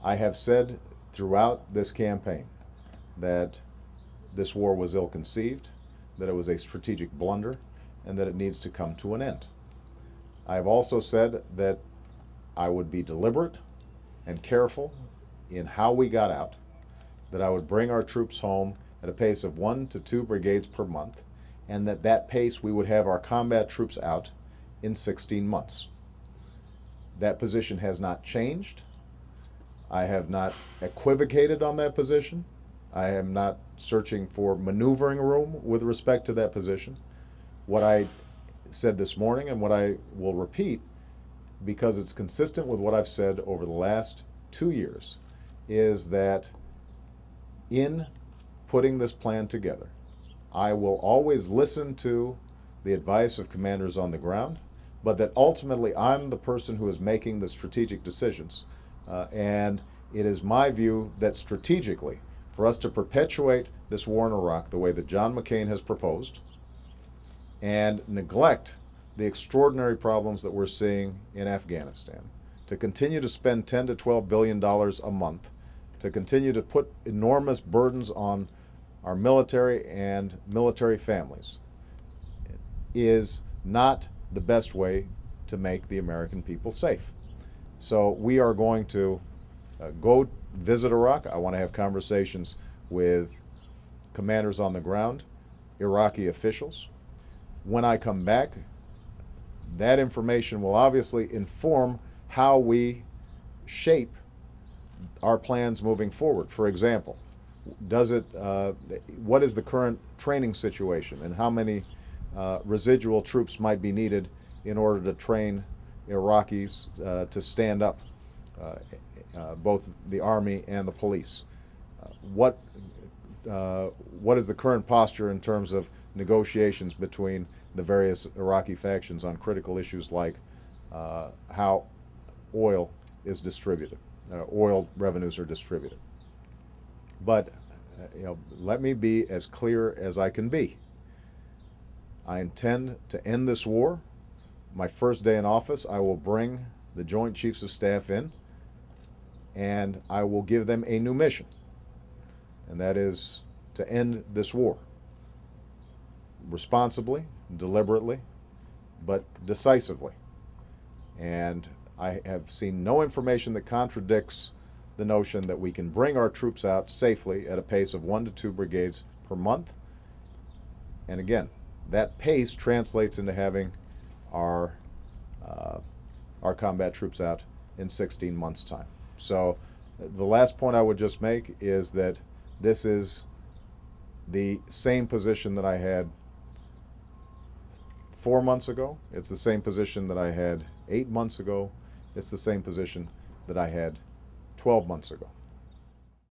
I have said throughout this campaign that this war was ill-conceived, that it was a strategic blunder, and that it needs to come to an end. I have also said that I would be deliberate and careful in how we got out, that I would bring our troops home at a pace of 1 to 2 brigades per month, and that pace we would have our combat troops out in 16 months. That position has not changed. I have not equivocated on that position. I am not searching for maneuvering room with respect to that position. What I said this morning and what I will repeat, because it's consistent with what I've said over the last 2 years, is that in putting this plan together, I will always listen to the advice of commanders on the ground, but that ultimately I'm the person who is making the strategic decisions. And it is my view that strategically, for us to perpetuate this war in Iraq the way that John McCain has proposed, and neglect the extraordinary problems that we're seeing in Afghanistan, to continue to spend $10 to $12 billion a month, to continue to put enormous burdens on our military and military families, is not the best way to make the American people safe. So we are going to go visit Iraq. I want to have conversations with commanders on the ground, Iraqi officials. When I come back, that information will obviously inform how we shape our plans moving forward. For example, what is the current training situation, and how many residual troops might be needed in order to train Iraqis to stand up, both the Army and the police? What is the current posture in terms of negotiations between the various Iraqi factions on critical issues like how oil is distributed, oil revenues are distributed? But let me be as clear as I can be. I intend to end this war. My first day in office, I will bring the Joint Chiefs of Staff in, and I will give them a new mission, and that is to end this war responsibly, deliberately, but decisively. And I have seen no information that contradicts the notion that we can bring our troops out safely at a pace of 1 to 2 brigades per month. And again, that pace translates into having our combat troops out in 16 months' time. So the last point I would just make is that this is the same position that I had 4 months ago. It's the same position that I had 8 months ago. It's the same position that I had 12 months ago.